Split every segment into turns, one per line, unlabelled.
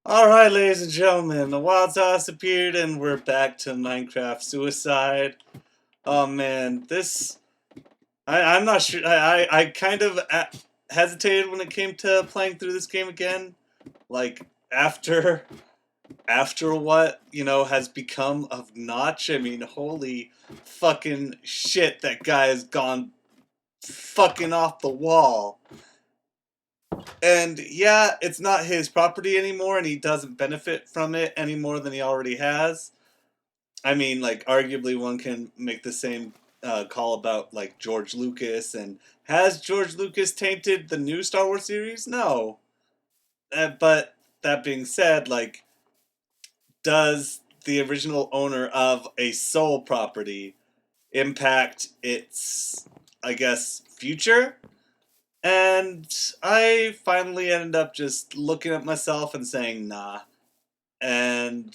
Alright, ladies and gentlemen, the wild sauce appeared and we're back to Minecraft Suicide. Oh man, I'm not sure. I kind of hesitated when it came to playing through this game again. Like, after what, has become of Notch. I mean, holy fucking shit, that guy has gone fucking off the wall. And yeah, it's not his property anymore, and he doesn't benefit from it any more than he already has. I mean, like, arguably one can make the same call about, like, George Lucas, and has George Lucas tainted the new Star Wars series? No. But that being said, like, does the original owner of a Soul property impact its, I guess, future? And I finally ended up just looking at myself and saying, nah. And,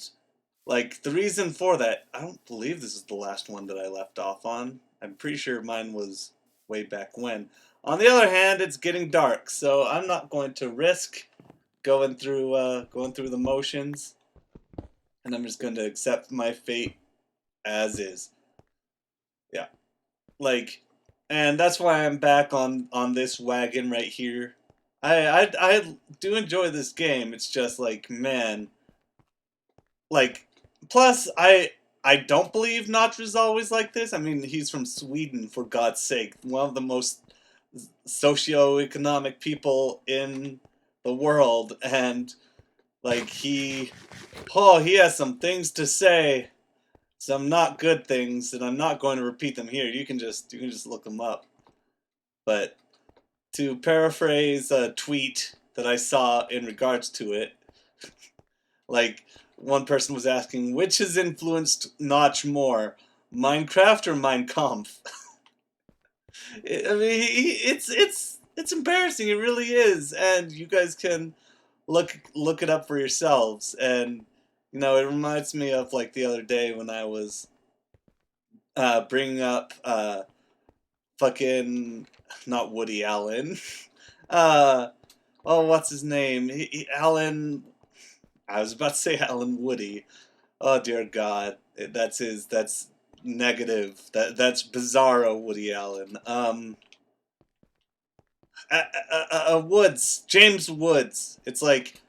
like, the reason for that, I don't believe this is the last one that I left off on. I'm pretty sure mine was way back when. On the other hand, it's getting dark, so I'm not going to risk going through the motions, and I'm just going to accept my fate as is. Yeah. Like, and that's why I'm back on this wagon right here. I do enjoy this game. It's just like, man, like, plus I don't believe Notch was always like this. I mean, he's from Sweden, for God's sake, one of the most socioeconomic people in the world, and like he has some things to say, some not good things, and I'm not going to repeat them here. You can just look them up. But to paraphrase a tweet that I saw in regards to it, like, one person was asking, which has influenced Notch more, Minecraft or Mein Kampf? I mean, it's embarrassing. It really is, and you guys can look it up for yourselves. And it reminds me of, like, the other day when I was bringing up fucking not Woody Allen. uh, oh, what's his name? Alan. I was about to say Alan Woody. Oh dear God, That's negative. That's bizarro Woody Allen. Woods. James Woods. It's like,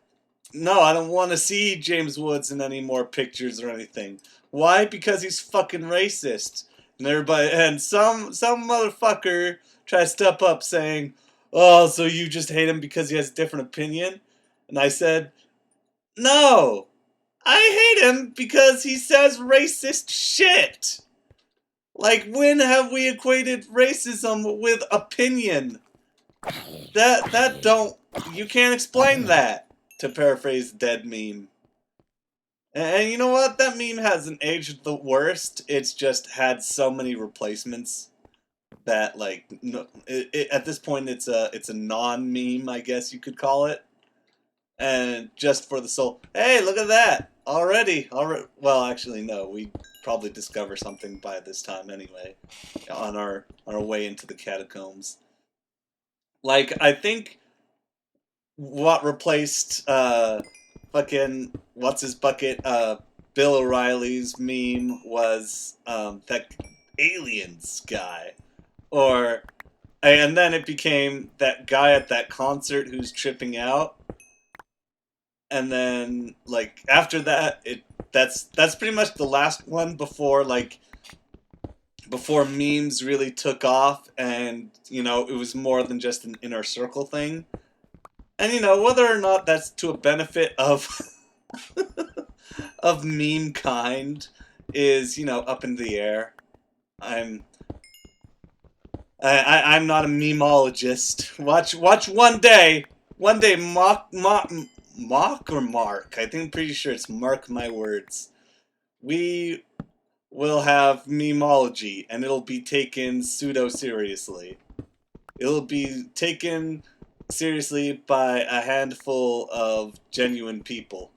no, I don't want to see James Woods in any more pictures or anything. Why? Because he's fucking racist. And everybody, and some motherfucker try to step up saying, "Oh, so you just hate him because he has a different opinion?" And I said, "No, I hate him because he says racist shit. Like, when have we equated racism with opinion? That don't you can't explain that." To paraphrase Dead Meme. And you know what? That meme hasn't aged the worst. It's just had so many replacements that, like, no, at this point it's a non-meme, I guess you could call it. And just for the soul. Hey, look at that! Already. Well, actually, no. We probably discover something by this time anyway, on our way into the catacombs. Like, I think what replaced fucking what's his bucket Bill O'Reilly's meme was that aliens guy, or and then it became that guy at that concert who's tripping out, and then, like, after that that's pretty much the last one before memes really took off, and it was more than just an inner circle thing. And whether or not that's to a benefit of of meme kind is, up in the air. I'm I'm not a memeologist. Watch one day mock or Mark. I think pretty sure it's mark my words. We will have memeology, and it'll be taken pseudo seriously. It'll be taken seriously by a handful of genuine people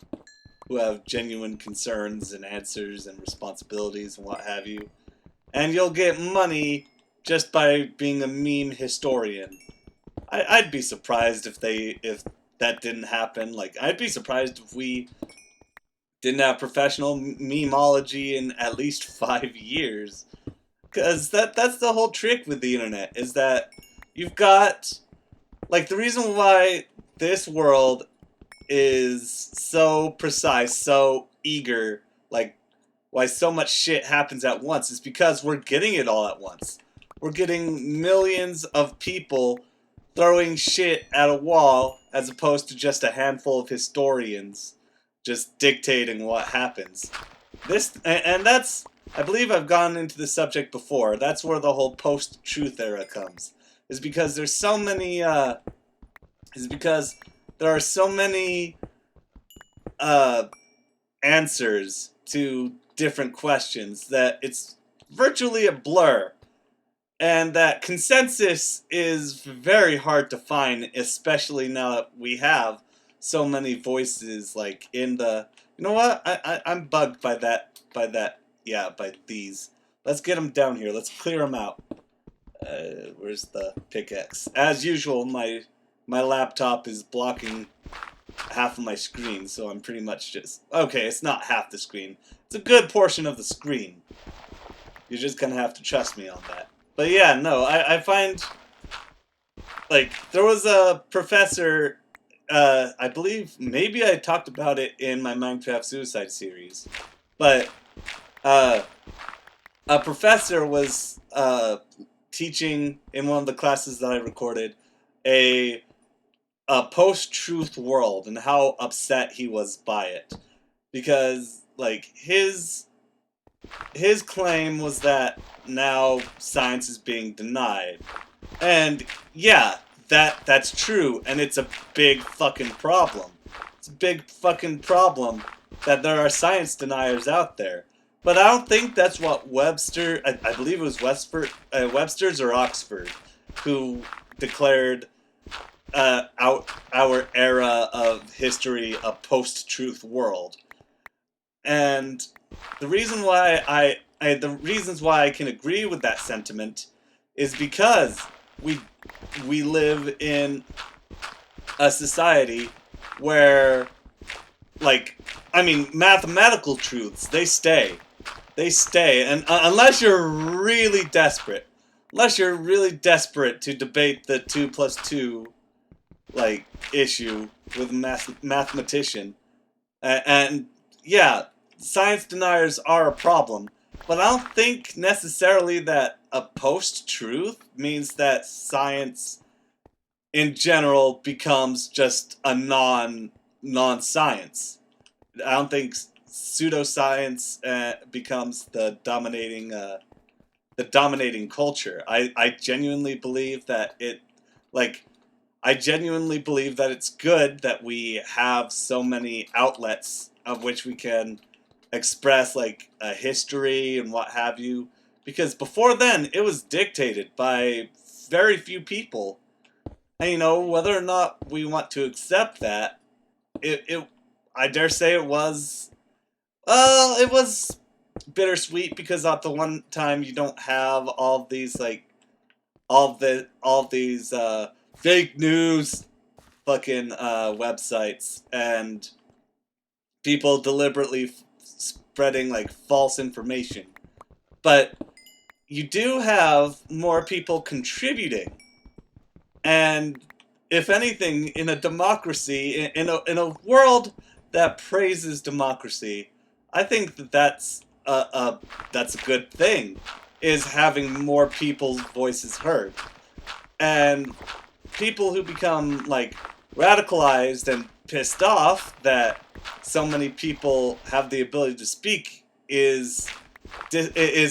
who have genuine concerns and answers and responsibilities and what have you. And you'll get money just by being a meme historian. I'd be surprised if that didn't happen. Like, I'd be surprised if we didn't have professional memeology in at least 5 years. Because that's the whole trick with the internet, is that you've got, like, the reason why this world is so precise, so eager, like, why so much shit happens at once is because we're getting it all at once. We're getting millions of people throwing shit at a wall as opposed to just a handful of historians just dictating what happens. And that's, I believe I've gone into the subject before, that's where the whole post-truth era comes. Is because there's so many, is because there are so many, answers to different questions that it's virtually a blur. And that consensus is very hard to find, especially now that we have so many voices, like, in the... You know what? I'm bugged by by these. Let's get them down here. Let's clear them out. Where's the pickaxe? As usual, my laptop is blocking half of my screen, so I'm pretty much just... Okay, it's not half the screen. It's a good portion of the screen. You're just gonna have to trust me on that. But yeah, no, I find... Like, there was a professor... I believe maybe I talked about it in my Minecraft Suicide series. But, a professor was, teaching in one of the classes that I recorded a post-truth world and how upset he was by it. Because, like, his claim was that now science is being denied. And, yeah, that's true, and it's a big fucking problem. It's a big fucking problem that there are science deniers out there. But I don't think that's what Webster, I believe it was Webster's or Oxford, who declared our era of history a post-truth world. And the reason why the reasons why I can agree with that sentiment is because we live in a society where, like, I mean, mathematical truths, they stay. They stay, and unless you're really desperate to debate the 2 plus 2, like, issue with a mathematician, and yeah, science deniers are a problem, but I don't think necessarily that a post-truth means that science in general becomes just a non-science. I don't think pseudoscience becomes the dominating culture. I genuinely believe that I genuinely believe that it's good that we have so many outlets of which we can express, like, a history and what have you. Because before then, it was dictated by very few people. And, you know, whether or not we want to accept that, I dare say it was... Well, it was bittersweet because at the one time you don't have all these, like, all these fake news fucking websites and people deliberately spreading, like, false information. But you do have more people contributing. And if anything, in a democracy, in a world that praises democracy, I think that that's a good thing, is having more people's voices heard. And people who become, like, radicalized and pissed off that so many people have the ability to speak is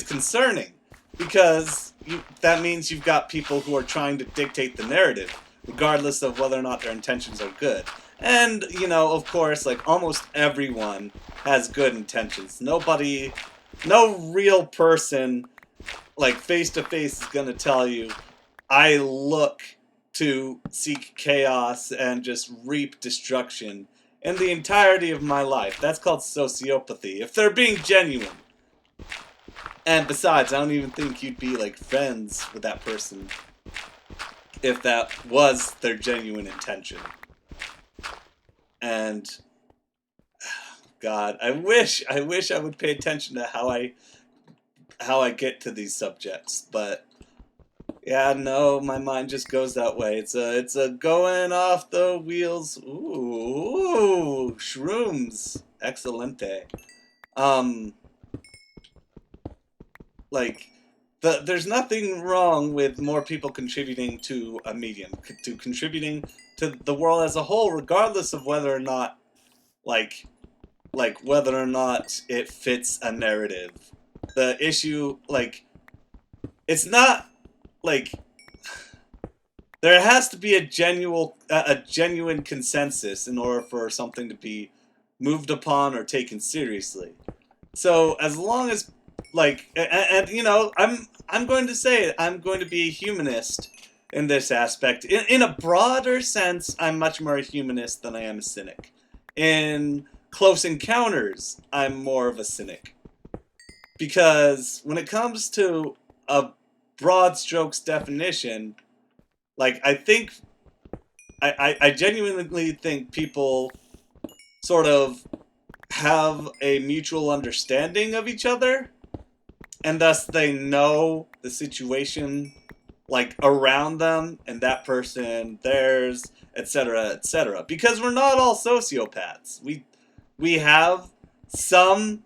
concerning, because that means you've got people who are trying to dictate the narrative, regardless of whether or not their intentions are good. And, you know, of course, like, almost everyone has good intentions. No real person, like, face to face is gonna tell you, I look to seek chaos and just reap destruction in the entirety of my life. That's called sociopathy, if they're being genuine. And besides, I don't even think you'd be, like, friends with that person if that was their genuine intention. And God, I wish I would pay attention to how I get to these subjects, but yeah, no, my mind just goes that way. It's a going off the wheels. Ooh, shrooms, excelente. Um, like there's nothing wrong with more people contributing to a medium, to contributing to the world as a whole, regardless of whether or not like whether or not it fits a narrative. The issue, like, it's not like there has to be a genuine consensus in order for something to be moved upon or taken seriously. So as long as and you know, I'm going to say it, I'm going to be a humanist in this aspect. In a broader sense, I'm much more a humanist than I am a cynic. In Close Encounters, I'm more of a cynic. Because when it comes to a broad strokes definition, like, I genuinely think people sort of have a mutual understanding of each other, and thus they know the situation, like, around them, and that person, theirs, etc., etc. Because we're not all sociopaths. We have some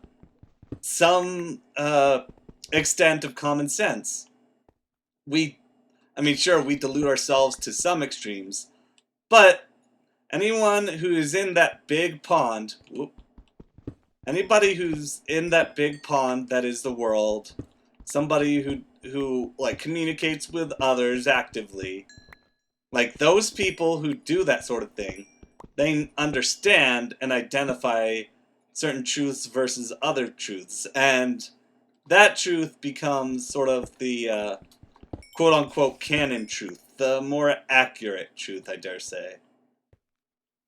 extent of common sense. I mean, sure, we delude ourselves to some extremes, but anyone who is in that big pond, anybody who's in that big pond that is the world, somebody who like communicates with others actively, like those people who do that sort of thing, they understand and identify certain truths versus other truths, and that truth becomes sort of the quote-unquote canon truth, the more accurate truth, I dare say.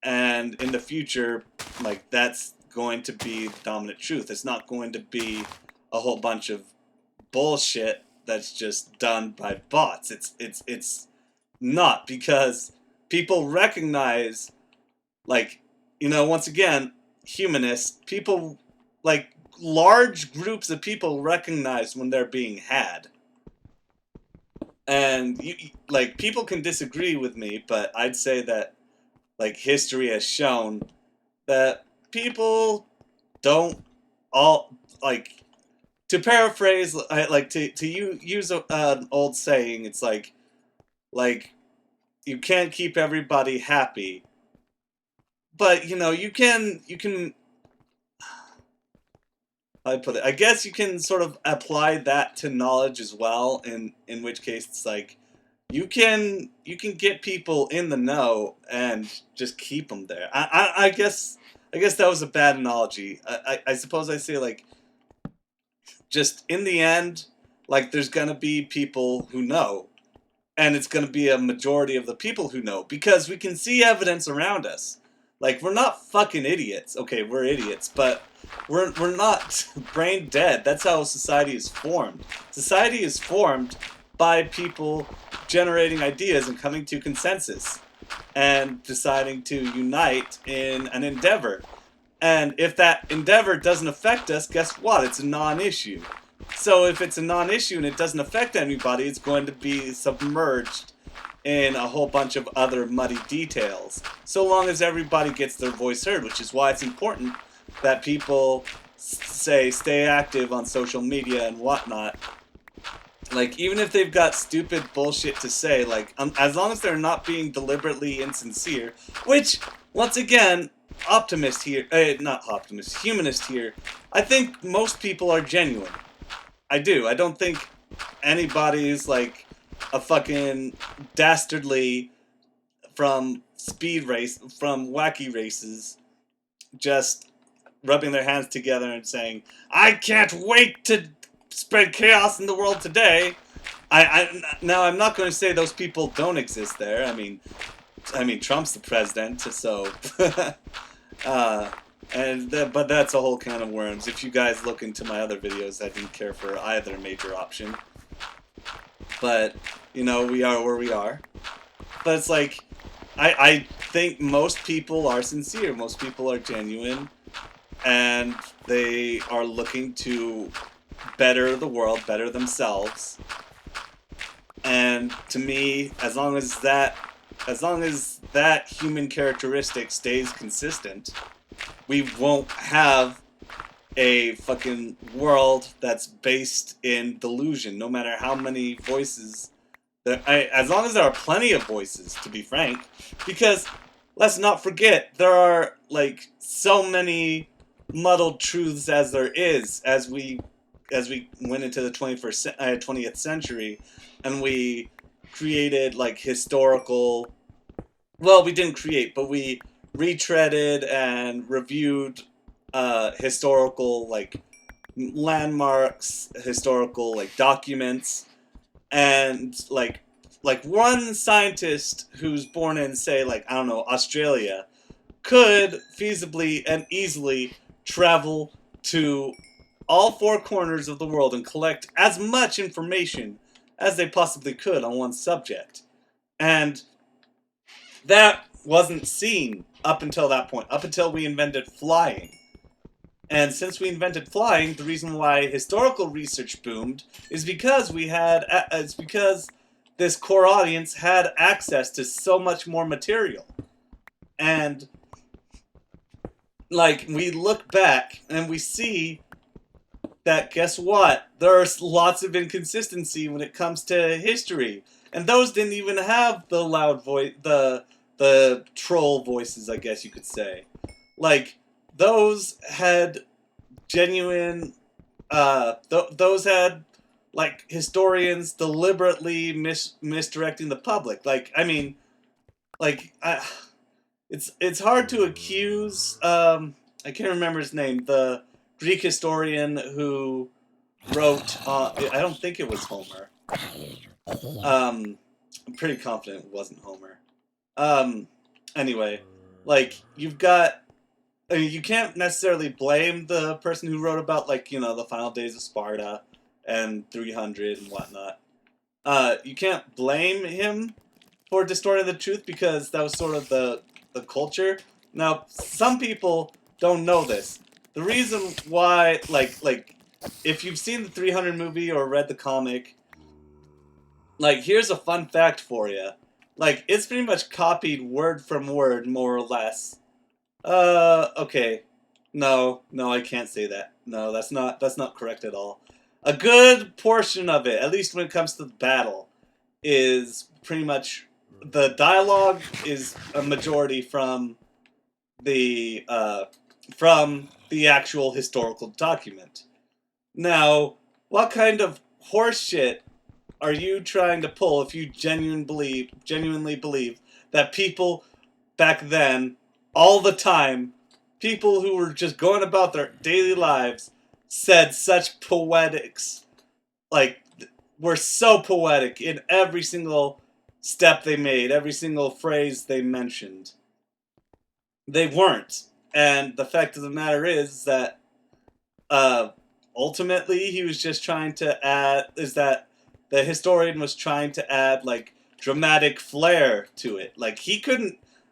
And in the future, like, that's going to be the dominant truth. It's not going to be a whole bunch of bullshit that's just done by bots. It's not, because people recognize, like, you know, once again, humanists, people, like, large groups of people recognize when they're being had. And like, people can disagree with me, but I'd say that, like, history has shown that people don't all, like, to paraphrase, to use an old saying, it's like you can't keep everybody happy, but you know, you can I put it, I guess you can sort of apply that to knowledge as well, in which case it's like you can get people in the know and just keep them there. I guess that was a bad analogy. I suppose I say, like, just in the end, like, there's gonna be people who know, and it's gonna be a majority of the people who know, because we can see evidence around us. Like, we're not fucking idiots. Okay, we're idiots, but we're not brain dead. That's how society is formed. Society is formed by people generating ideas and coming to consensus and deciding to unite in an endeavor. And if that endeavor doesn't affect us, guess what? It's a non-issue. So if it's a non-issue and it doesn't affect anybody, it's going to be submerged in a whole bunch of other muddy details, so long as everybody gets their voice heard, which is why it's important that people stay active on social media and whatnot. Like, even if they've got stupid bullshit to say, like, as long as they're not being deliberately insincere, which, once again, humanist here, I think most people are genuine. I do. I don't think anybody's, like, a fucking dastardly from wacky races, just rubbing their hands together and saying, "I can't wait to spread chaos in the world today." Now, I'm not going to say those people don't exist there. I mean, Trump's the president, so but that's a whole can of worms. If you guys look into my other videos, I didn't care for either major option. But, you know, we are where we are. But it's like, I think most people are sincere. Most people are genuine, and they are looking to better the world, better themselves. And to me, as long as that human characteristic stays consistent, we won't have a fucking world that's based in delusion, no matter how many voices. As long as there are plenty of voices, to be frank, because let's not forget there are like so many muddled truths as there is as we went into the 20th century, and we created like historical. Well, we didn't create, but we retreaded and reviewed historical like landmarks, historical like documents, and like one scientist who's born in, say, like, I don't know, Australia could feasibly and easily travel to all four corners of the world and collect as much information as they possibly could on one subject. And that wasn't seen up until that point, up until we invented flying. And since we invented flying, the reason why historical research boomed is because it's because this core audience had access to so much more material. And like we look back and we see that, guess what? There's lots of inconsistency when it comes to history. And those didn't even have the loud voice, the troll voices, I guess you could say. Like, those had genuine, those had, like, historians deliberately misdirecting the public. Like, I mean, like, it's hard to accuse, I can't remember his name, the Greek historian who wrote, I don't think it was Homer. I'm pretty confident it wasn't Homer. Anyway, like, you've got, I mean, you can't necessarily blame the person who wrote about, like, you know, the final days of Sparta and 300 and whatnot. You can't blame him for distorting the truth because that was sort of the culture. Now, some people don't know this. The reason why, like, if you've seen the 300 movie or read the comic, like, here's a fun fact for you. Like, it's pretty much copied word from word, more or less. Okay. No, I can't say that. No, that's not correct at all. A good portion of it, at least when it comes to the battle, is pretty much, the dialogue is a majority from the actual historical document. Now, what kind of horseshit are you trying to pull if you genuinely believe that people back then, all the time, people who were just going about their daily lives, said such poetics, like, were so poetic in every single step they made, every single phrase they mentioned? They weren't. And the fact of the matter is that ultimately he was just trying to add, is that the historian was trying to add, like, dramatic flair to it. Like,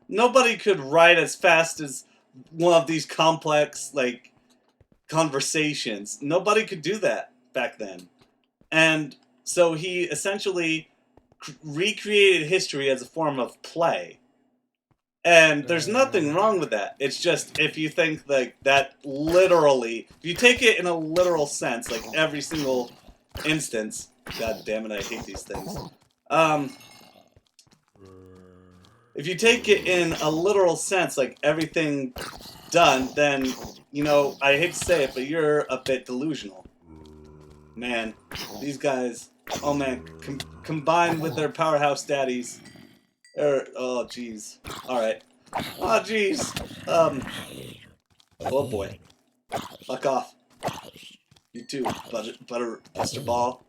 nobody could write as fast as one of these complex, like, conversations. Nobody could do that back then. And so he essentially recreated history as a form of play. And there's nothing wrong with that. It's just, if you think like that literally, if you take it in a literal sense, like every single instance, god damn it, I hate these things. If you take it in a literal sense, like everything done, then, you know, I hate to say it, but you're a bit delusional. Man, these guys, oh man, combined with their powerhouse daddies, oh jeez. Alright. Oh jeez. Oh boy. Fuck off. You too, Buster Ball.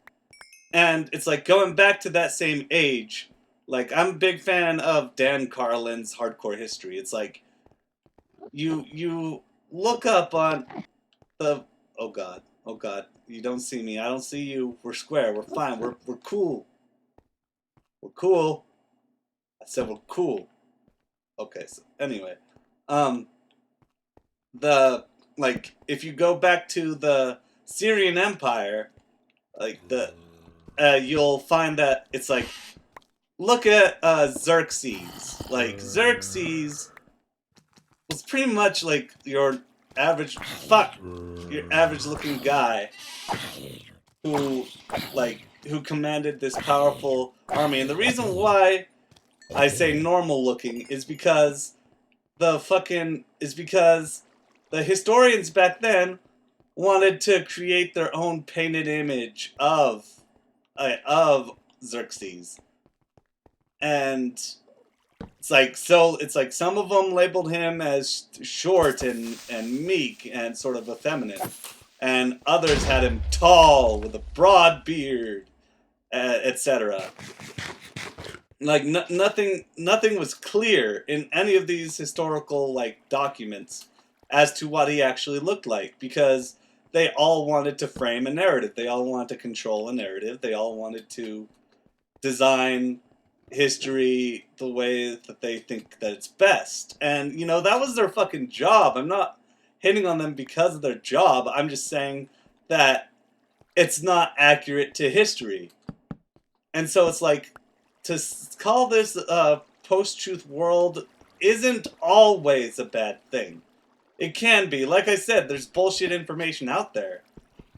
And it's like going back to that same age. Like, I'm a big fan of Dan Carlin's Hardcore History. It's like, you look up on the, oh god, you don't see me, I don't see you, we're square, we're fine, we're cool. We're cool. I said we're cool. Okay, so anyway, um, the like if you go back to the Syrian Empire, like you'll find that it's like look at Xerxes. Like Xerxes was pretty much like your average your average looking guy who who commanded this powerful army. And the reason why I say normal looking is because the historians back then wanted to create their own painted image of Xerxes. And it's like some of them labeled him as short and meek and sort of effeminate, and others had him tall with a broad beard, etc. Like nothing was clear in any of these historical like documents as to what he actually looked like, because they all wanted to frame a narrative. They all wanted to control a narrative. They all wanted to design history the way that they think that it's best. And, you know, that was their fucking job. I'm not hitting on them because of their job. I'm just saying that it's not accurate to history. And so it's like, to call this a post-truth world isn't always a bad thing. It can be. Like I said, there's bullshit information out there.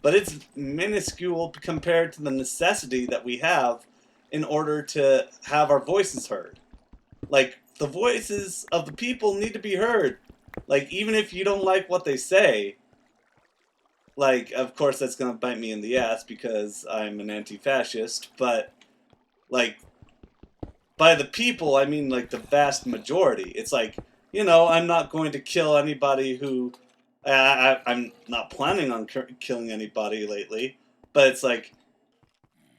But it's minuscule compared to the necessity that we have in order to have our voices heard. Like, the voices of the people need to be heard. Like, even if you don't like what they say, like, of course that's gonna bite me in the ass because I'm an anti-fascist, but, like, by the people, I mean, like, the vast majority. It's like, you know, I'm not going to kill anybody who... I'm not planning on killing anybody lately, but it's like,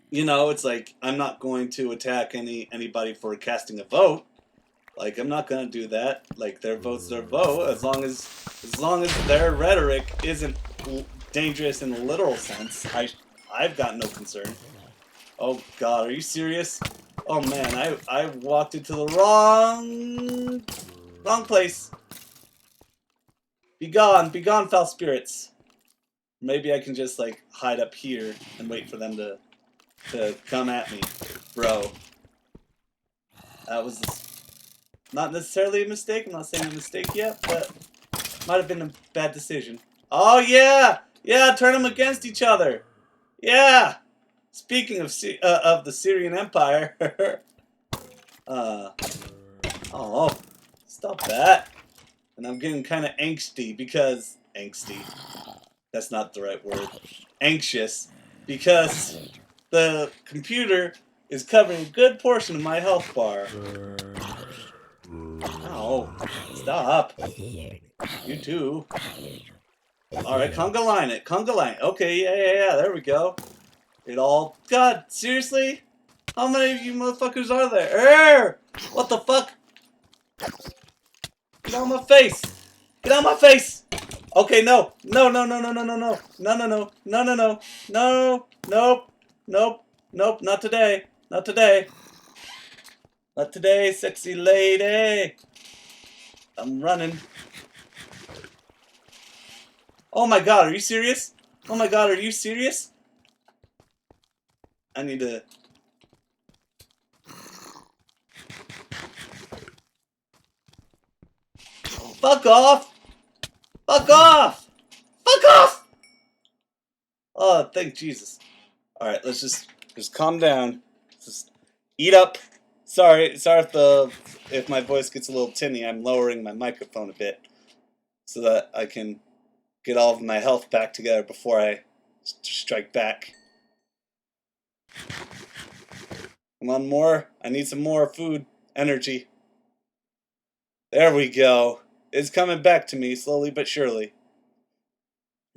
you know, it's like, I'm not going to attack anybody for casting a vote. Like, I'm not gonna do that. Like, their vote's their vote, as long as their rhetoric isn't dangerous in a literal sense. I've got no concern. Oh God, are you serious? Oh man, I walked into the wrong place. Be gone, foul spirits. Maybe I can just like hide up here and wait for them to come at me, bro. That was not necessarily a mistake. I'm not saying a mistake yet, but might have been a bad decision. Oh yeah, yeah, turn them against each other. Yeah. Speaking of the Syrian Empire, oh, stop that. And I'm getting kind of angsty because that's not the right word. Anxious because the computer is covering a good portion of my health bar. Oh, stop. You too. Alright, conga line it. Conga line. Okay, yeah, there we go. God, seriously? How many of you motherfuckers are there? What the fuck? Get out of my face! Get out of my face! Okay, no, nope, not today, not today, sexy lady. I'm running. Oh my God, are you serious? Oh my God, are you serious? I need to... Fuck off! Fuck off! Fuck off! Oh, thank Jesus. Alright, let's just calm down. Just eat up. Sorry if my voice gets a little tinny. I'm lowering my microphone a bit so that I can get all of my health back together before I strike back. Come on, more. I need some more food. Energy. There we go. It's coming back to me, slowly but surely.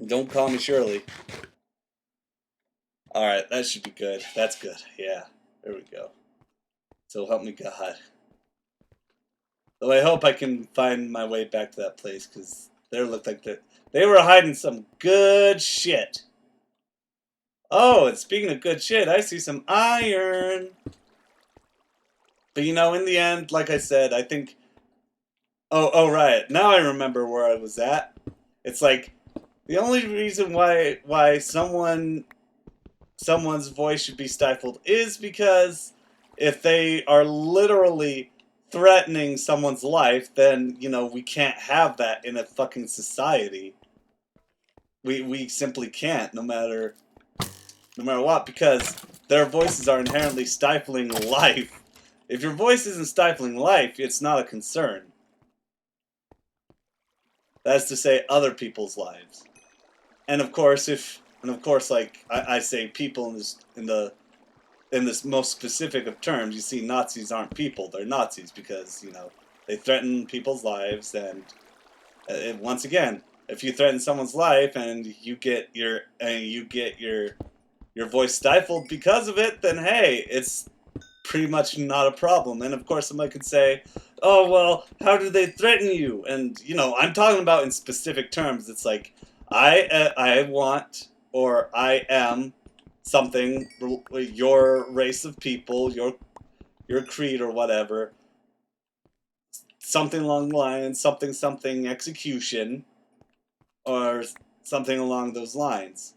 Don't call me Shirley. Alright, that should be good. That's good. Yeah. There we go. So help me God. Though I hope I can find my way back to that place, because they looked like they were hiding some good shit. Oh, and speaking of good shit, I see some iron. But you know, in the end, like I said, I think Oh, right. Now I remember where I was at. It's like the only reason why someone's voice should be stifled is because if they are literally threatening someone's life, then we can't have that in a fucking society. We simply can't, no matter what, because their voices are inherently stifling life. If your voice isn't stifling life, it's not a concern. That's to say, other people's lives. And of course, like I say, people in this most specific of terms, you see, Nazis aren't people; they're Nazis because they threaten people's lives. And once again, if you threaten someone's life and you get your voice stifled because of it, then hey, it's pretty much not a problem. And of course, somebody could say, "Oh well, how do they threaten you?" And I'm talking about in specific terms. It's like I want, or I am something, your race of people, your creed or whatever, something along the lines, something execution, or something along those lines,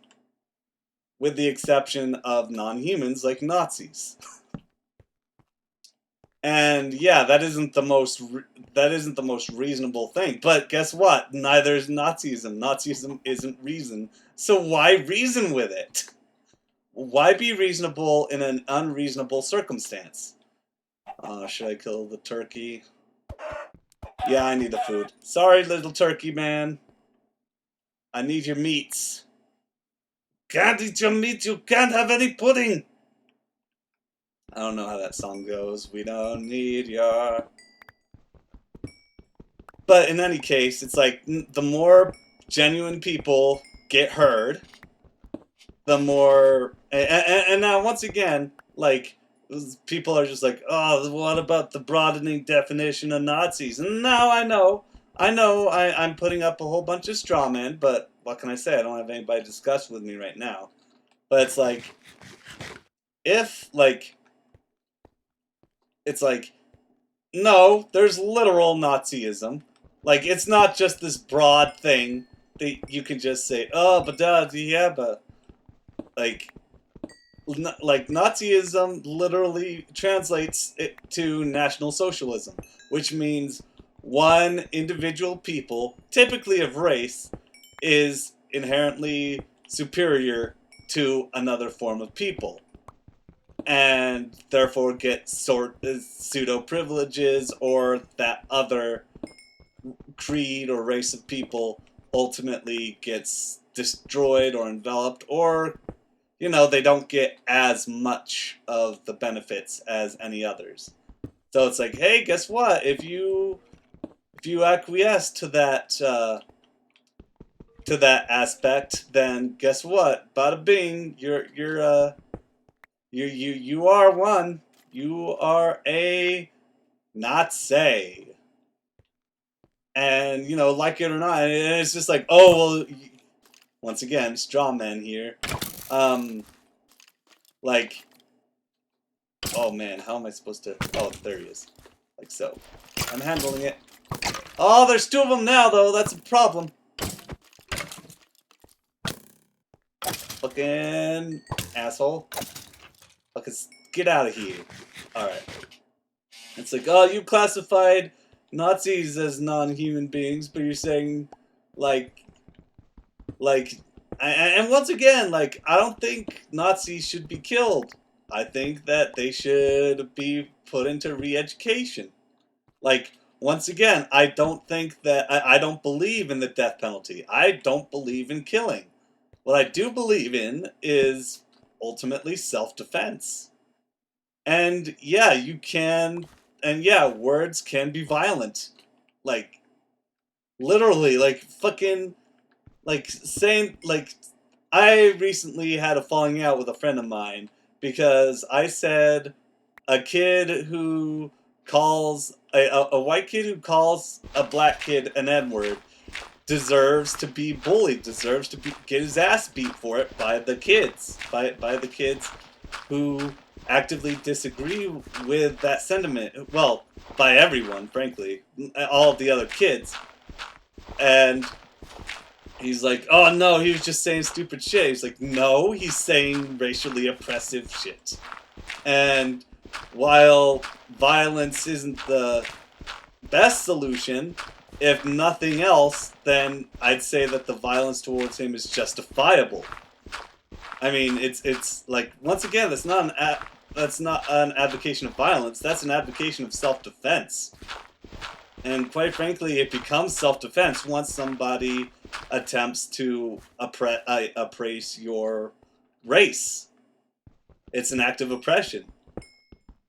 with the exception of non-humans like Nazis. And yeah, that isn't the most reasonable thing. But guess what? Neither is Nazism. Nazism isn't reason. So why reason with it? Why be reasonable in an unreasonable circumstance? Should I kill the turkey? Yeah, I need the food. Sorry, little turkey man. I need your meats. Can't eat your meat, you can't have any pudding! I don't know how that song goes. We don't need your... But in any case, it's like, the more genuine people get heard, the more... And now, once again, like, people are just like, oh, what about the broadening definition of Nazis? And now I'm putting up a whole bunch of straw men, but what can I say? I don't have anybody to discuss with me right now. But it's like, if, like, it's like, no, there's literal Nazism. Like, it's not just this broad thing that you can just say, oh, but yeah, but, like, Nazism literally translates it to National Socialism, which means one individual people, typically of race, is inherently superior to another form of people, and therefore get pseudo privileges, or that other creed or race of people ultimately gets destroyed or enveloped, or they don't get as much of the benefits as any others. So it's like, hey, guess what? If you acquiesce to that aspect, then guess what? Bada bing, you are one. You are a Nazi. And like it or not, and it's just like, oh well. Once again, straw man here. Like, oh man, how am I supposed to... Oh, there he is. Like so. I'm handling it. Oh, there's two of them now, though. That's a problem. Fucking asshole. Fucking get out of here. Alright. It's like, oh, you classified Nazis as non-human beings, but you're saying, like, and once again, like, I don't think Nazis should be killed. I think that they should be put into re-education. Like, once again, I don't think that... I don't believe in the death penalty. I don't believe in killing. What I do believe in is ultimately self-defense. And yeah, you can... And yeah, words can be violent. Like, literally, like, fucking... Like, saying... Like, I recently had a falling out with a friend of mine because I said a kid who calls... A white kid who calls a black kid an N-word deserves to be bullied, deserves to get his ass beat for it by the kids. By the kids who actively disagree with that sentiment. Well, by everyone, frankly, all of the other kids. And he's like, oh no, he was just saying stupid shit. He's like, no, he's saying racially oppressive shit. And while violence isn't the best solution, if nothing else, then I'd say that the violence towards him is justifiable. I mean, it's like, once again, that's not an advocation of violence. That's an advocation of self-defense. And quite frankly, it becomes self-defense once somebody attempts to appraise your race. It's an act of oppression.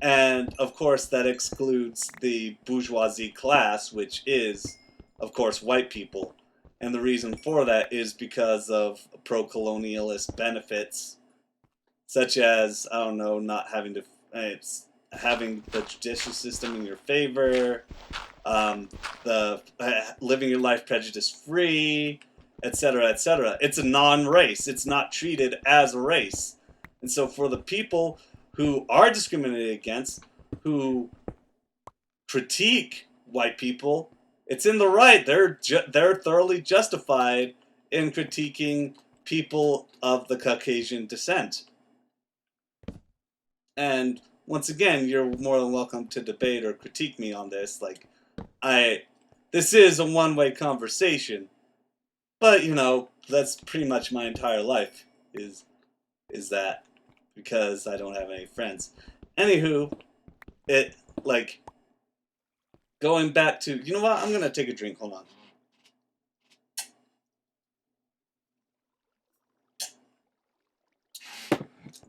And, of course, that excludes the bourgeoisie class, which is, of course, white people. And the reason for that is because of pro-colonialist benefits, such as, I don't know, not having to... having the judicial system in your favor, living your life prejudice-free, etc., etc. It's a non-race. It's not treated as a race. And so for the people who are discriminated against, who critique white people, it's in the right. They're thoroughly justified in critiquing people of the Caucasian descent. And once again, you're more than welcome to debate or critique me on this. Like, this is a one-way conversation, but you know, that's pretty much my entire life is that, because I don't have any friends. Anywho, going back to, you know what? I'm gonna take a drink. Hold on.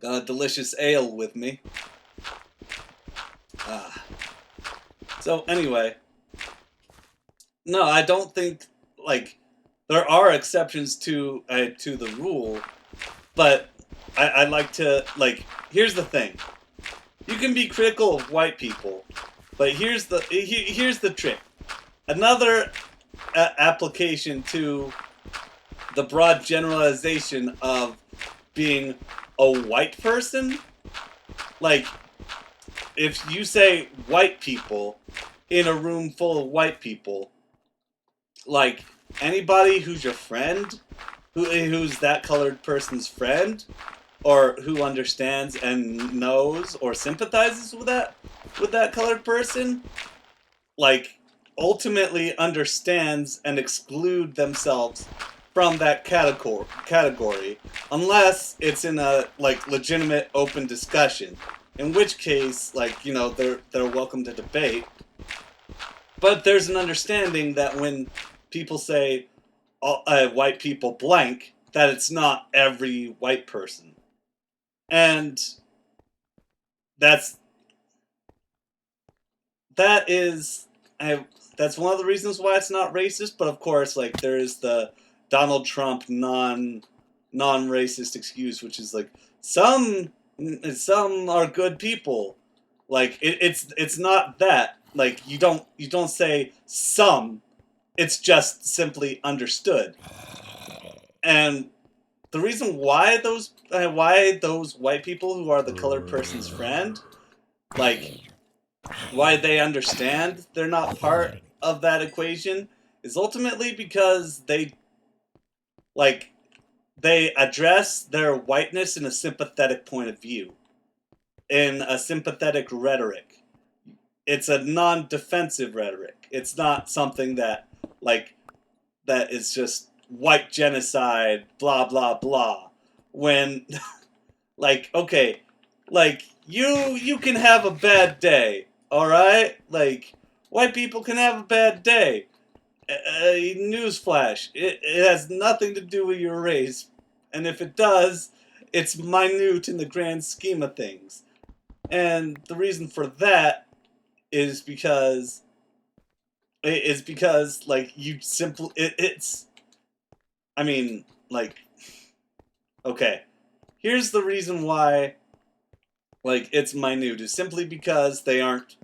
Got a delicious ale with me. So anyway, no, I don't think, like, there are exceptions to the rule, but I like to, like, here's the thing. You can be critical of white people, but here's the trick. Another application to the broad generalization of being a white person, like, if you say white people in a room full of white people, like, anybody who's your friend, who's that colored person's friend, or who understands and knows or sympathizes with that colored person, like, ultimately understands and exclude themselves from that category, unless it's in a, like, legitimate open discussion, in which case, like, you know, they're welcome to debate. But there's an understanding that when people say white people blank, that it's not every white person. And that's one of the reasons why it's not racist, but of course, like, there is the Donald Trump non-racist excuse, which is like, some are good people. Like, it's not that. Like, you don't say some. It's just simply understood. And the reason why those white people who are the colored person's friend, like, why they understand they're not part of that equation, is ultimately because they address their whiteness in a sympathetic point of view, in a sympathetic rhetoric. It's a non-defensive rhetoric. It's not something that, like, that is just white genocide, blah, blah, blah. When, like, okay, like, you can have a bad day, alright? Like, white people can have a bad day. Newsflash, it has nothing to do with your race. And if it does, it's minute in the grand scheme of things. And the reason for that is because like, you simply, it's, I mean, like, okay, here's the reason why, like, it's minute, is simply because they aren't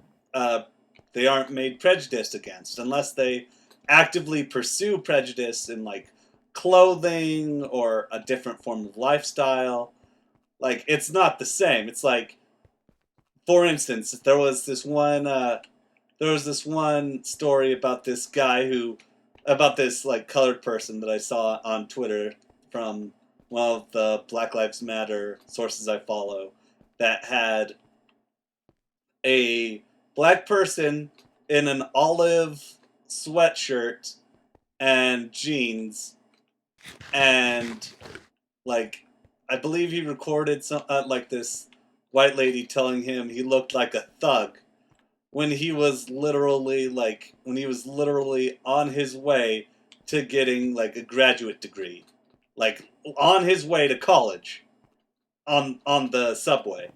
made prejudiced against, unless they actively pursue prejudice in, like, clothing or a different form of lifestyle. Like, it's not the same. It's like, for instance, there was this one story about this guy about this like colored person that I saw on Twitter from one of the Black Lives Matter sources I follow, that had a black person in an olive sweatshirt and jeans, and like I believe he recorded some like this white lady telling him he looked like a thug when he was literally on his way to getting like a graduate degree, like on his way to college on the subway.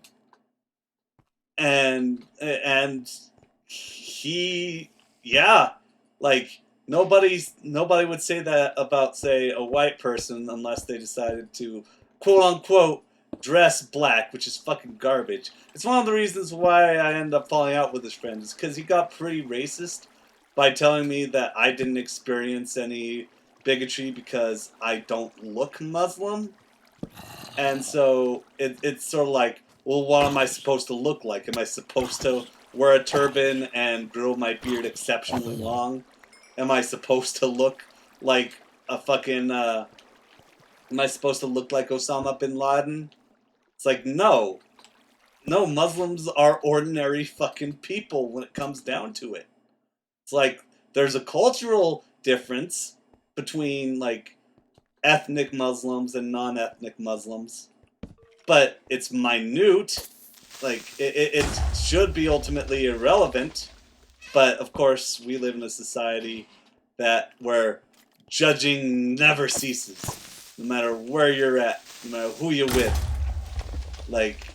And he, yeah, like nobody would say that about, say, a white person unless they decided to quote unquote dress black, which is fucking garbage. It's one of the reasons why I ended up falling out with his friend, is because he got pretty racist by telling me that I didn't experience any bigotry because I don't look Muslim. And so it's sort of like, well, what am I supposed to look like? Am I supposed to wear a turban and grow my beard exceptionally long? Am I supposed to look like a fucking, am I supposed to look like Osama bin Laden? It's like, no. No, Muslims are ordinary fucking people when it comes down to it. It's like, there's a cultural difference between, like, ethnic Muslims and non-ethnic Muslims, but it's minute. Like, it should be ultimately irrelevant, but of course we live in a society where judging never ceases. No matter where you're at, no matter who you're with, like,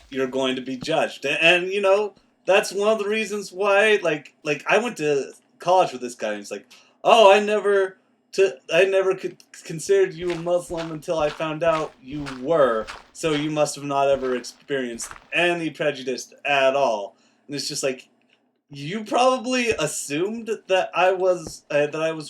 you're going to be judged. And you know, that's one of the reasons why, like I went to college with this guy, and he's like, oh, I never considered you a Muslim until I found out you were, so you must have not ever experienced any prejudice at all. And it's just like, you probably assumed that I was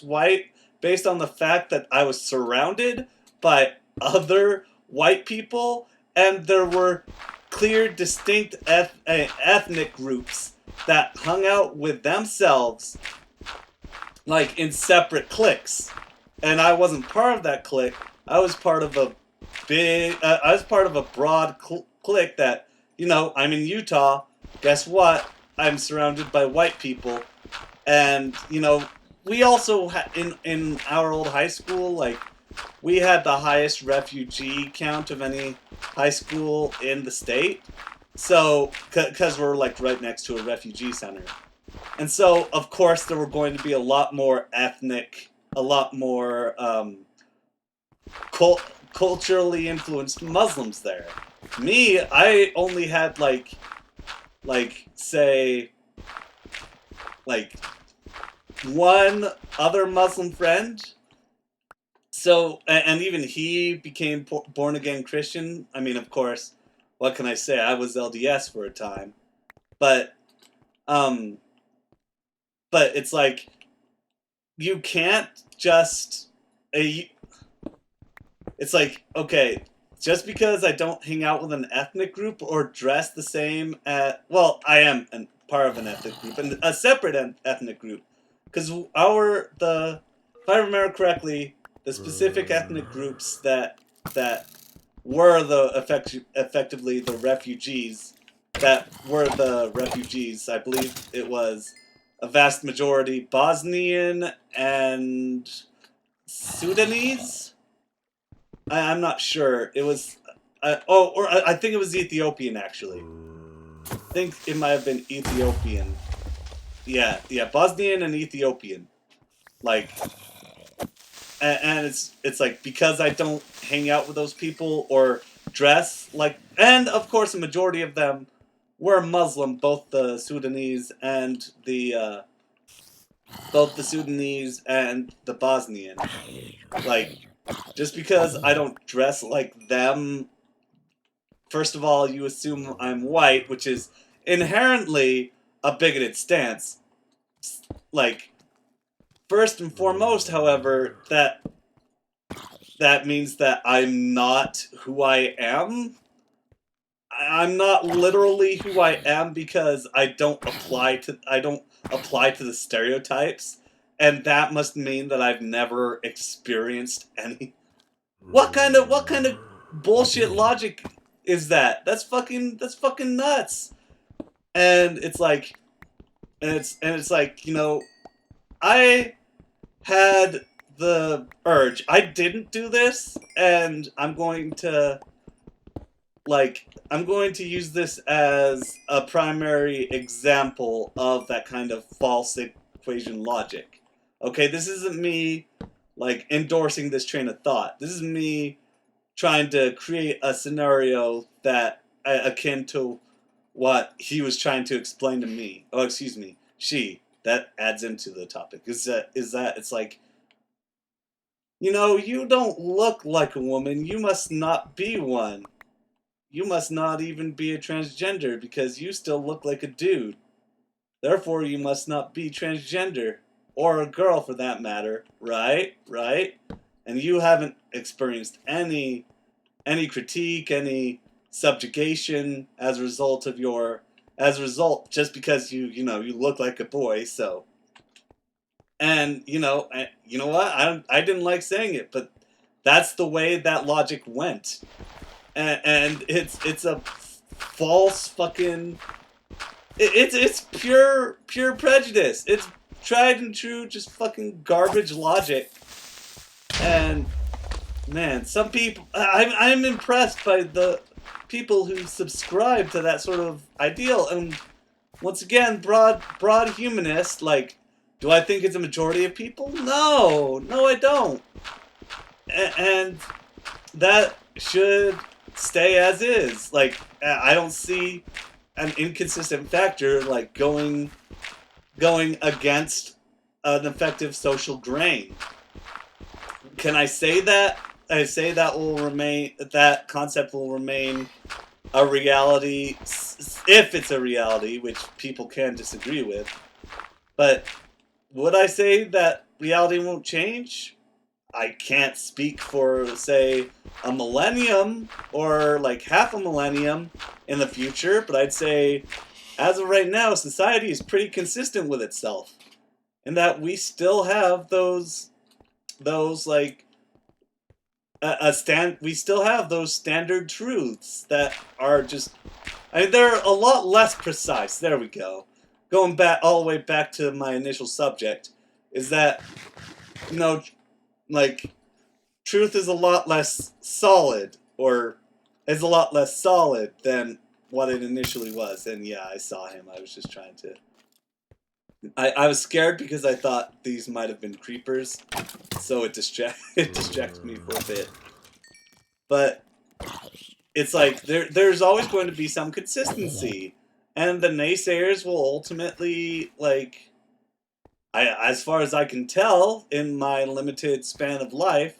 white based on the fact that I was surrounded by other white people, and there were clear, distinct ethnic groups that hung out with themselves, like, in separate cliques. And I wasn't part of that clique. I was part of a broad clique that, you know, I'm in Utah. Guess what? I'm surrounded by white people. And, you know, we also, in our old high school, like, we had the highest refugee count of any high school in the state. So, because we're, like, right next to a refugee center. And so, of course, there were going to be a lot more ethnic, a lot more culturally influenced Muslims there. Me, I only had, say, one other Muslim friend. So, and even he became born-again Christian. I mean, of course, what can I say? I was LDS for a time. But it's like, you can't just... It's like, okay, just because I don't hang out with an ethnic group or dress the same well, I am part of an ethnic group, and a separate ethnic group. Because if I remember correctly, the specific ethnic groups that were effectively the refugees, I believe it was a vast majority Bosnian and Sudanese. I'm not sure. It was, I think it was Ethiopian, actually. I think it might have been Ethiopian. Yeah, Bosnian and Ethiopian. Like, and it's like, because I don't hang out with those people or dress like, and of course a majority of them were Muslim, both the Sudanese and the Bosnian. Like, just because I don't dress like them, first of all, you assume I'm white, which is inherently a bigoted stance. Like, first and foremost, however, that means that I'm not who I am. I'm not literally who I am because I don't apply to the stereotypes, and that must mean that I've never experienced any. What kind of bullshit logic is that? That's fucking nuts. And it's like, it's like, I had the urge. I didn't do this, and I'm going to use this as a primary example of that kind of false equation logic. Okay, this isn't me like endorsing this train of thought. This is me trying to create a scenario that akin to what he was trying to explain to me. Oh, excuse me, she. That adds into the topic. Is that it's like, you don't look like a woman. You must not be one. You must not even be a transgender because you still look like a dude. Therefore, you must not be transgender. Or a girl for that matter. Right? Right? And you haven't experienced any critique, any subjugation as a result just because you look like a boy, so. And, you know what? I didn't like saying it, but that's the way that logic went. And it's a false fucking. It's pure prejudice. It's tried and true, just fucking garbage logic. And man, some people, I'm impressed by the people who subscribe to that sort of ideal. And once again, broad humanist. Like, do I think it's a majority of people? No, I don't. And that should stay as is. Like, I don't see an inconsistent factor like going against an effective social grain. Can I say that? I say that that concept will remain a reality if it's a reality, which people can disagree with. But would I say that reality won't change? I can't speak for, say, a millennium or like half a millennium in the future, but I'd say as of right now, society is pretty consistent with itself. In that we still have those like we still have those standard truths that are just, I mean, they're a lot less precise. There we go. Going back all the way back to my initial subject, is that, like, truth is a lot less solid, or is a lot less solid than what it initially was. And yeah, I saw him. I was just trying to. I was scared because I thought these might have been creepers, so it distracted me for a bit. But it's like there's always going to be some consistency, and the naysayers will ultimately, like, as far as I can tell in my limited span of life,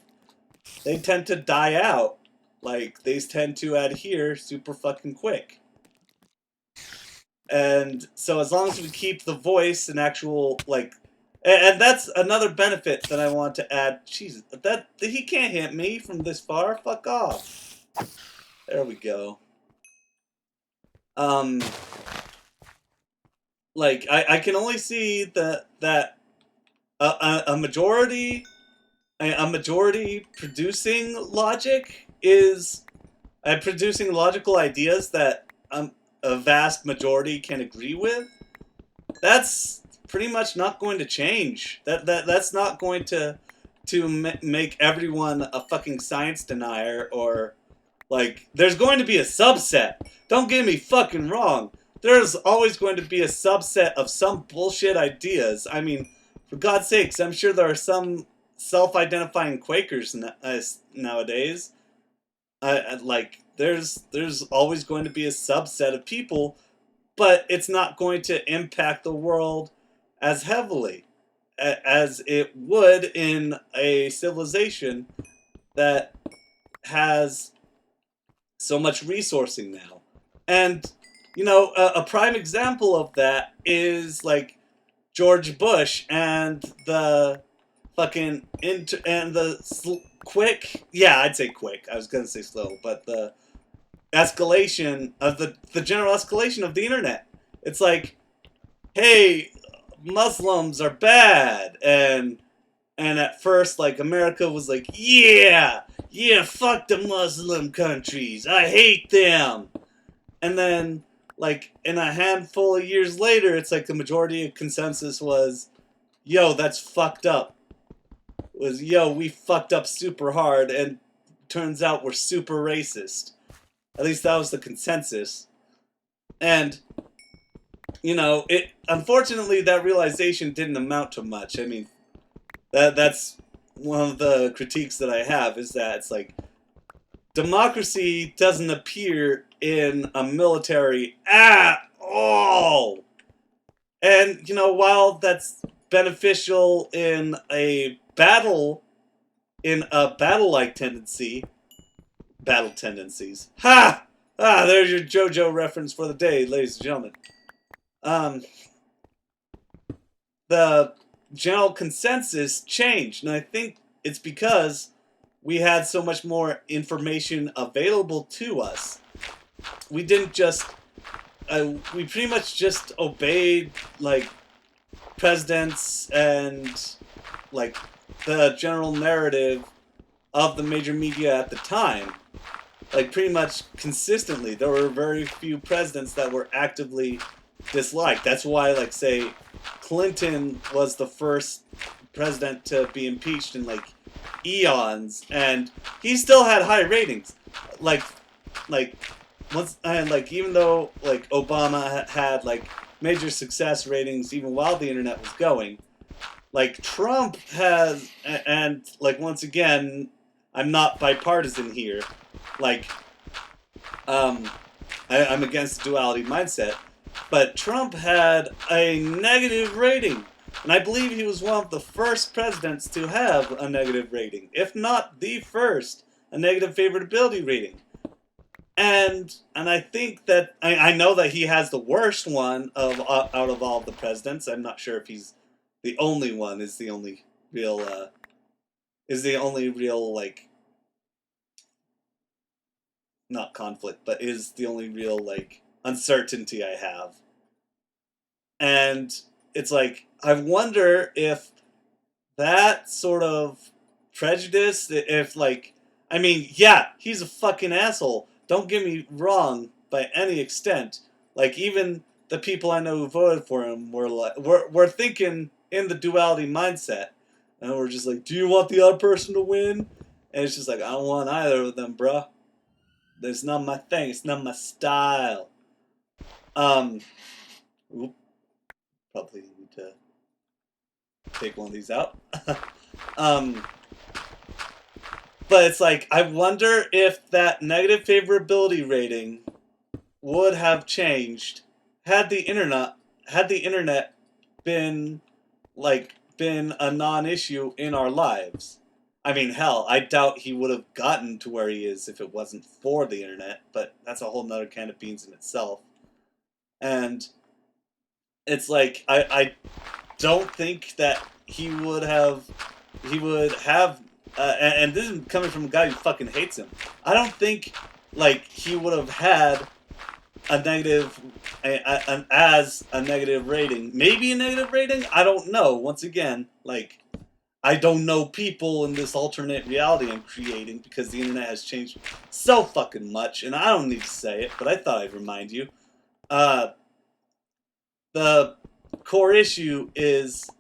they tend to die out. Like, they tend to adhere super fucking quick. And so as long as we keep the voice and actual, like, and that's another benefit that I want to add. Jesus, that he can't hit me from this far. Fuck off. There we go. Like, I can only see that a majority producing logic is producing logical ideas that a vast majority can agree with. That's pretty much not going to change. That's not going to make everyone a fucking science denier, or, like, there's going to be a subset. Don't get me fucking wrong. There's always going to be a subset of some bullshit ideas. I mean, for God's sakes, I'm sure there are some self-identifying Quakers nowadays. Like, there's always going to be a subset of people, but it's not going to impact the world as heavily as it would in a civilization that has so much resourcing now. And, a prime example of that is, like, George Bush and the fucking quick, yeah, I'd say quick. I was gonna say slow, but the escalation of the general escalation of the internet. It's like, hey, Muslims are bad, and at first, like, America was like, yeah, yeah, fuck the Muslim countries, I hate them. And then, like, in a handful of years later, it's like the majority of consensus was, yo, that's fucked up. Was, yo, we fucked up super hard, and turns out we're super racist. At least that was the consensus. And, you know, it unfortunately that realization didn't amount to much. I mean, that's one of the critiques that I have, is that it's like democracy doesn't appear in a military at all. And, you know, while that's beneficial in a battle, in a battle-like tendency, battle tendencies. Ha! Ah, there's your JoJo reference for the day, ladies and gentlemen. The general consensus changed, and I think it's because we had so much more information available to us. We didn't just, we pretty much just obeyed, like, presidents and, like, the general narrative of the major media at the time. Like, pretty much consistently. There were very few presidents that were actively disliked. That's why, like, say, Clinton was the first president to be impeached in, like, eons, and he still had high ratings. Like, once, and, like, even though, like, Obama had, like, major success ratings even while the internet was going, like, Trump has, and, like, once again, I'm not bipartisan here. Like, I'm against the duality mindset, but Trump had a negative rating, and I believe he was one of the first presidents to have a negative rating, if not the first, a negative favorability rating. And I think that I know that he has the worst one of out of all of the presidents. I'm not sure if he's the only one. Is the only real like, not conflict, but is the only real, like, uncertainty I have. And it's like, I wonder if that sort of prejudice, if, like, I mean, yeah, he's a fucking asshole. Don't get me wrong by any extent. Like, even the people I know who voted for him were like, we're thinking in the duality mindset. And we're just like, do you want the other person to win? And it's just like, I don't want either of them, bruh. That's not my thing. It's not my style. Probably need to take one of these out. But it's like, I wonder if that negative favorability rating would have changed had the internet been, like, been a non-issue in our lives. I mean, hell, I doubt he would have gotten to where he is if it wasn't for the internet, but that's a whole nother can of beans in itself. And it's like, I don't think that he would have, and this is coming from a guy who fucking hates him, I don't think, like, he would have had a negative, as a negative rating. Maybe a negative rating? I don't know. Once again, like, I don't know people in this alternate reality I'm creating, because the internet has changed so fucking much, and I don't need to say it, but I thought I'd remind you. The core issue is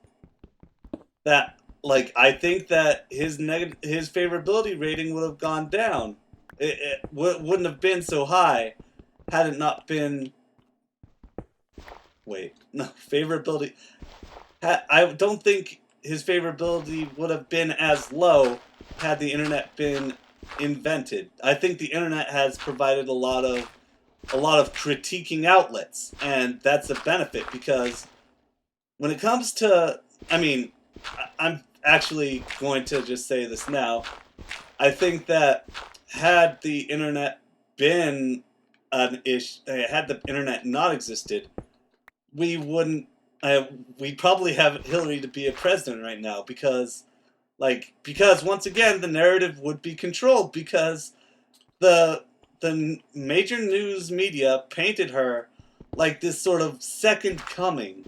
that, like, I think that his favorability rating would have gone down. It wouldn't have been so high had it not been... Wait, no, favorability... I don't think his favorability would have been as low had the internet been invented. I think the internet has provided a lot of critiquing outlets, and that's a benefit, because when it comes to... I mean, I'm actually going to just say this now. I think that had the internet been an issue, had the internet not existed, we wouldn't... we'd probably have Hillary to be a president right now, because once again the narrative would be controlled, because the the major news media painted her like this sort of second coming,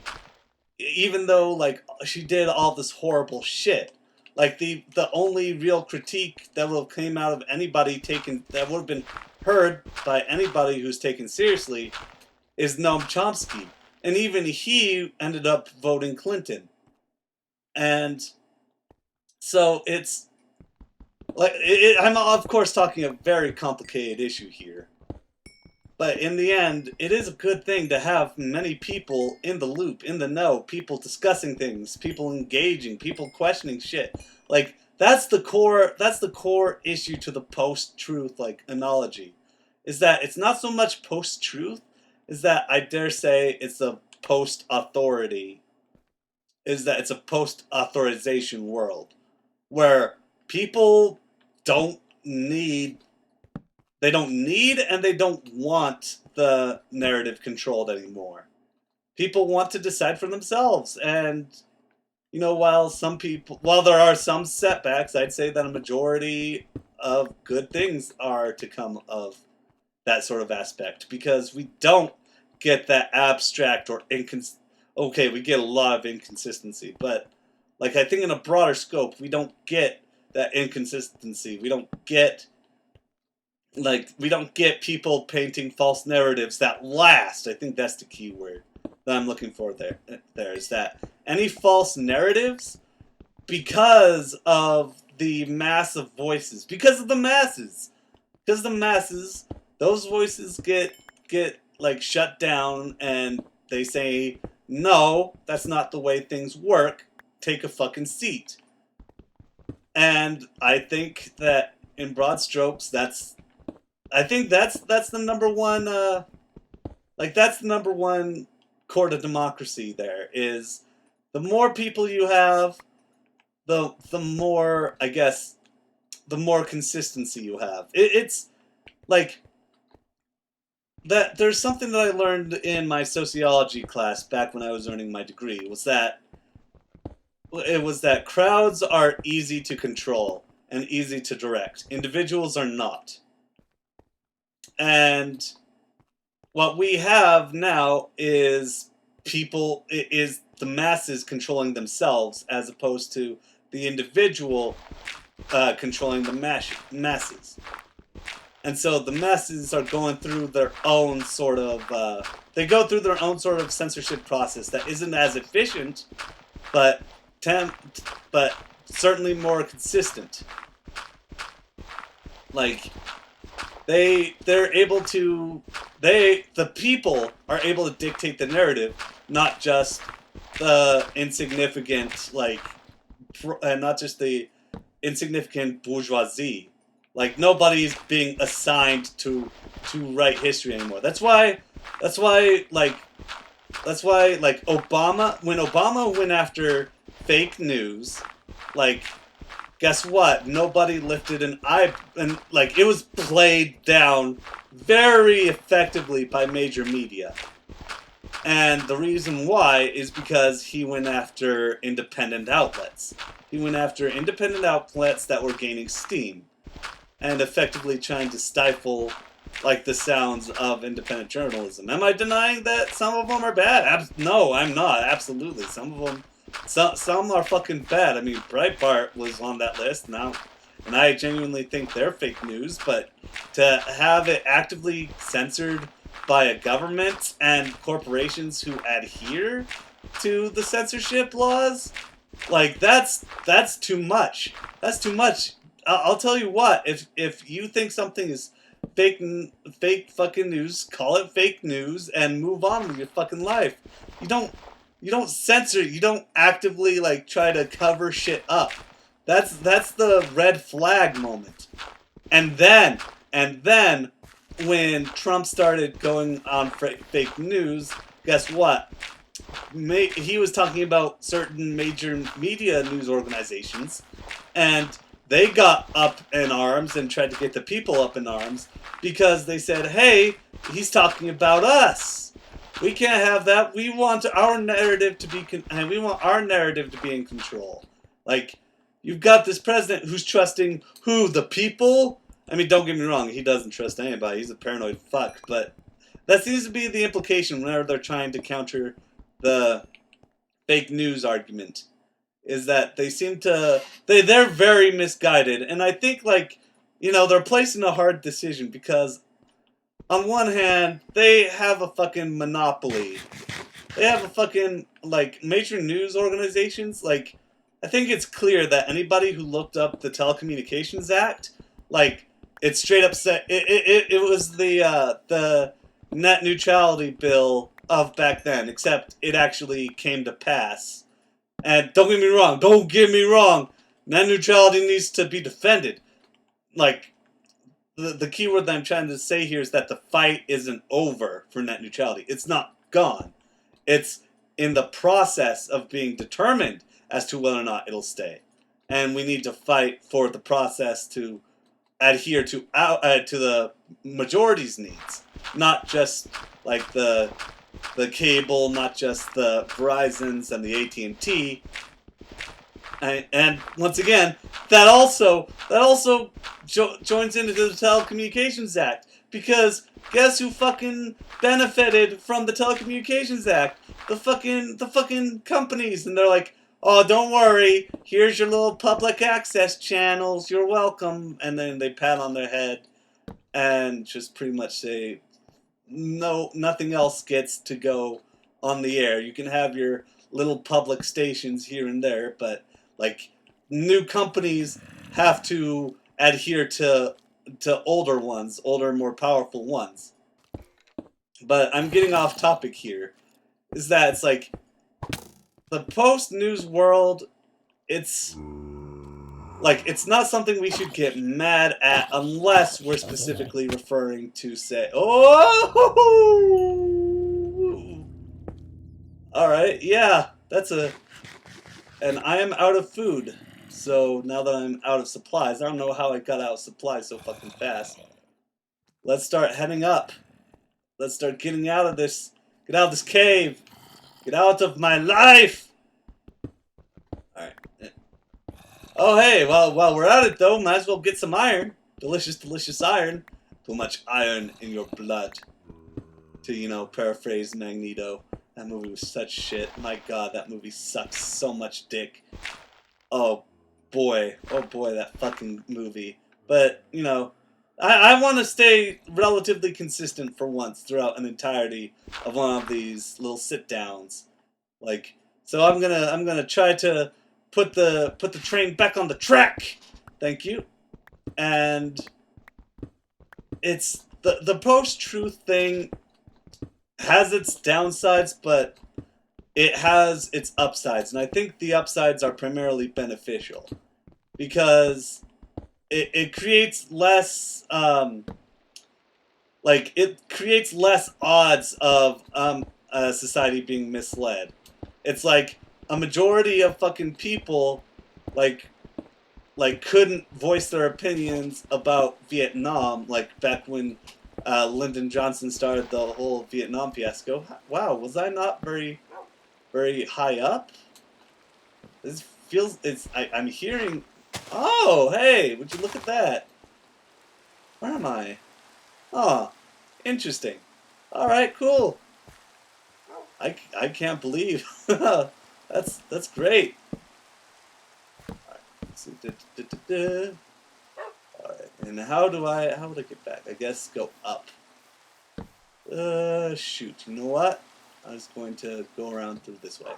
even though like she did all this horrible shit. Like the only real critique that would have came out of anybody taken that would have been heard by anybody who's taken seriously is Noam Chomsky, and even he ended up voting Clinton. And so it's like I'm of course talking a very complicated issue here, but in the end, it is a good thing to have many people in the loop, in the know, people discussing things, people engaging, people questioning shit. Like that's the core issue to the post-truth like analogy. Is that it's not so much post-truth, is that I dare say it's a post-authority. Is that it's a post-authorization world where people don't need and they don't want the narrative controlled anymore. People want to decide for themselves, and while there are some setbacks, I'd say that a majority of good things are to come of that sort of aspect, because we don't get that abstract or okay, we get a lot of inconsistency, but like I think in a broader scope, we don't get that inconsistency. We don't get people painting false narratives that last. I think that's the key word that I'm looking for there is that any false narratives, because of the mass of voices, because the masses, those voices get like shut down, and they say, no, that's not the way things work. Take a fucking seat. And I think that in broad strokes, that's the number one that's the number one core to democracy. There is the more people you have, the more, I guess, the more consistency you have. It's like that. There's something that I learned in my sociology class back when I was earning my degree, was that crowds are easy to control and easy to direct. Individuals are not. And what we have now is the masses controlling themselves, as opposed to the individual controlling the masses. And so the masses are going through their own sort of censorship process that isn't as efficient, but certainly more consistent. Like the people are able to dictate the narrative, not just the insignificant not just the insignificant bourgeoisie. Like nobody's being assigned to write history anymore. That's why Obama, when Obama went after fake news, like, guess what? Nobody lifted an eye, and like it was played down very effectively by major media. And the reason why is because he went after independent outlets. He went after independent outlets that were gaining steam and effectively trying to stifle like the sounds of independent journalism. Am I denying that some of them are bad? No, I'm not. Absolutely. Some of them, some are fucking bad. I mean, Breitbart was on that list now, and I genuinely think they're fake news, but to have it actively censored by a government and corporations who adhere to the censorship laws, like that's too much. That's too much. I'll tell you what, if you think something is fake fucking news, call it fake news and move on with your fucking life. You don't censor, you don't actively like try to cover shit up. That's the red flag moment. And then when Trump started going on fake news, guess what? He was talking about certain major media news organizations, and they got up in arms and tried to get the people up in arms because they said, hey, he's talking about us. We can't have that. We want our narrative to be in control. Like, you've got this president who's trusting who? The people? I mean, don't get me wrong, he doesn't trust anybody. He's a paranoid fuck, but that seems to be the implication whenever they're trying to counter the fake news argument. Is that they seem to they're very misguided, and I think like they're placing a hard decision because on one hand they have a fucking monopoly. They have a fucking like major news organizations. Like I think it's clear that anybody who looked up the Telecommunications Act, like it straight up said it was the net neutrality bill of back then, except it actually came to pass. And don't get me wrong, net neutrality needs to be defended. Like, the key word that I'm trying to say here is that the fight isn't over for net neutrality. It's not gone. It's in the process of being determined as to whether or not it'll stay. And we need to fight for the process to adhere to the majority's needs, not just like the cable, not just the Verizons and the AT&T. And once again, that also joins into the Telecommunications Act, because guess who fucking benefited from the Telecommunications Act? The fucking companies, and they're like, oh, don't worry, here's your little public access channels, you're welcome, and then they pat on their head and just pretty much say, no, nothing else gets to go on the air. You can have your little public stations here and there, but like new companies have to adhere to older ones, older, more powerful ones. But I'm getting off topic here. Is that it's like the post-news world, it's like it's not something we should get mad at unless we're specifically referring to say, oh, all right, yeah, and I am out of food. So now that I'm out of supplies, I don't know how I got out of supplies so fucking fast. Let's start heading up. Let's start getting out of this. Get out of this cave. Get out of my life. Alright. Oh, hey, while we're at it, though, might as well get some iron. Delicious, delicious iron. Too much iron in your blood. To, paraphrase Magneto. That movie was such shit. My god, that movie sucks so much dick. Oh boy, that fucking movie. But, I want to stay relatively consistent for once throughout an entirety of one of these little sit-downs. Like, so I'm gonna try to put the train back on the track. Thank you. And it's the post-truth thing has its downsides, but it has its upsides, and I think the upsides are primarily beneficial because it creates less it creates less odds of a society being misled. It's like a majority of fucking people like couldn't voice their opinions about Vietnam, like back when Lyndon Johnson started the whole Vietnam fiasco. Wow, was I not very high up? This feels I'm hearing. Oh, hey, would you look at that? Where am I? Oh, interesting. All right, cool. I can't believe that's great. All right, let's see. All right, and how would I get back? I guess go up. Shoot. You know what? I was going to go around through this way.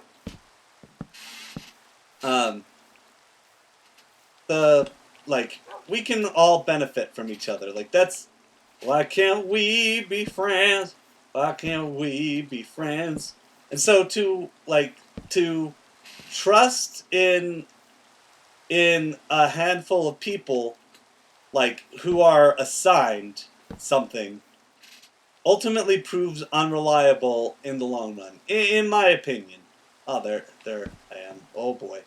We can all benefit from each other. Like, that's, why can't we be friends? Why can't we be friends? And so to trust in a handful of people, like, who are assigned something, ultimately proves unreliable in the long run, in my opinion. Oh, there I am. Oh boy.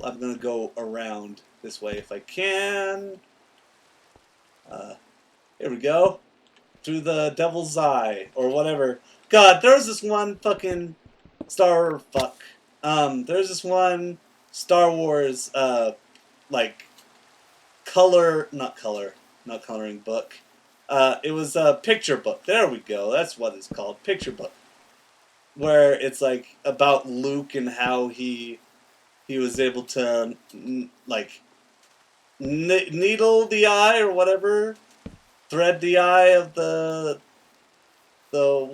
I'm gonna go around this way if I can. Here we go. Through the Devil's Eye, or whatever. God, there's this one fucking there's this one Star Wars, not coloring book. It was a picture book. There we go. That's what it's called, picture book. Where it's like about Luke and how he was able to like needle the eye or whatever, thread the eye of the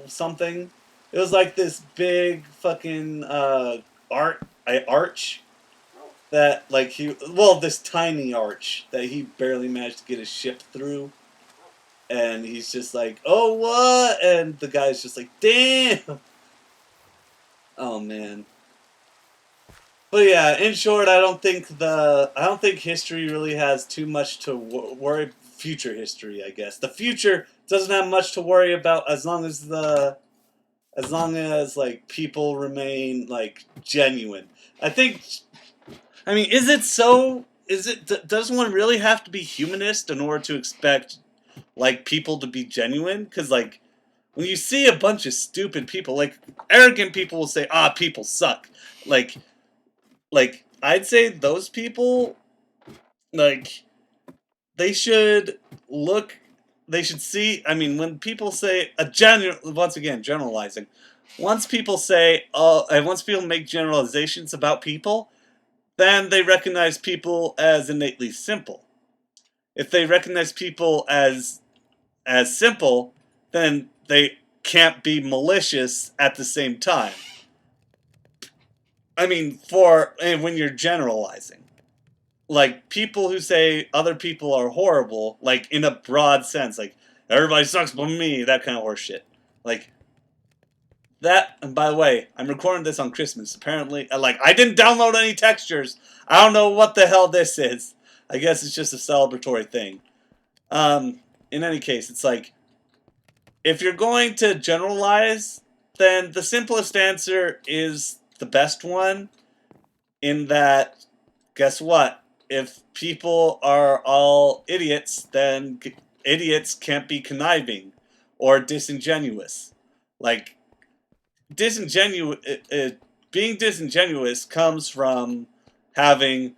something. It was like this big fucking arch that like this tiny arch that he barely managed to get his ship through, and he's just like, oh what, and the guy's just like, damn. Oh man. But yeah, in short, I don't think history really has too much to worry. Future history, I guess. The future doesn't have much to worry about as long as like people remain like genuine. I think. I mean, is it so? Is it? Does one really have to be humanist in order to expect like people to be genuine? Because like when you see a bunch of stupid people, like arrogant people will say, "Ah, people suck." Like I'd say those people, like they should look, they should see. I mean, when people say once again generalizing, once people say, oh, and once people make generalizations about people, then they recognize people as innately simple. If they recognize people as simple, then they can't be malicious at the same time. I mean, when you're generalizing. Like people who say other people are horrible, like in a broad sense, like everybody sucks but me, that kind of horse shit. Like that. And by the way, I'm recording this on Christmas. Apparently, like I didn't download any textures. I don't know what the hell this is. I guess it's just a celebratory thing. In any case, it's like if you're going to generalize, then the simplest answer is the best one. In that, guess what? If people are all idiots, then idiots can't be conniving or disingenuous. Like, being disingenuous comes from having,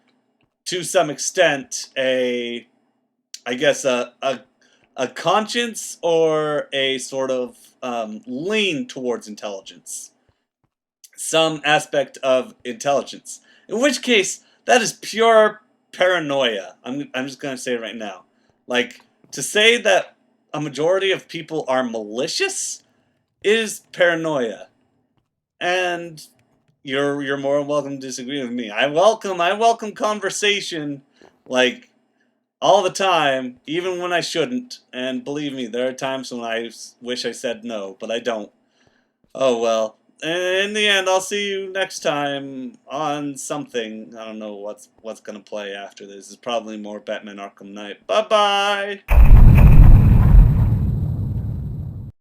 to some extent, I guess, a conscience or a sort of lean towards intelligence. Some aspect of intelligence. In which case, that is pure paranoia. I'm just going to say it right now. Like, to say that a majority of people are malicious is paranoia. And you're more than welcome to disagree with me. I welcome conversation, like, all the time, even when I shouldn't. And believe me, there are times when I wish I said no, but I don't. Oh well. In the end, I'll see you next time on something. I don't know what's gonna play after this. It's probably more Batman Arkham Knight. Bye bye.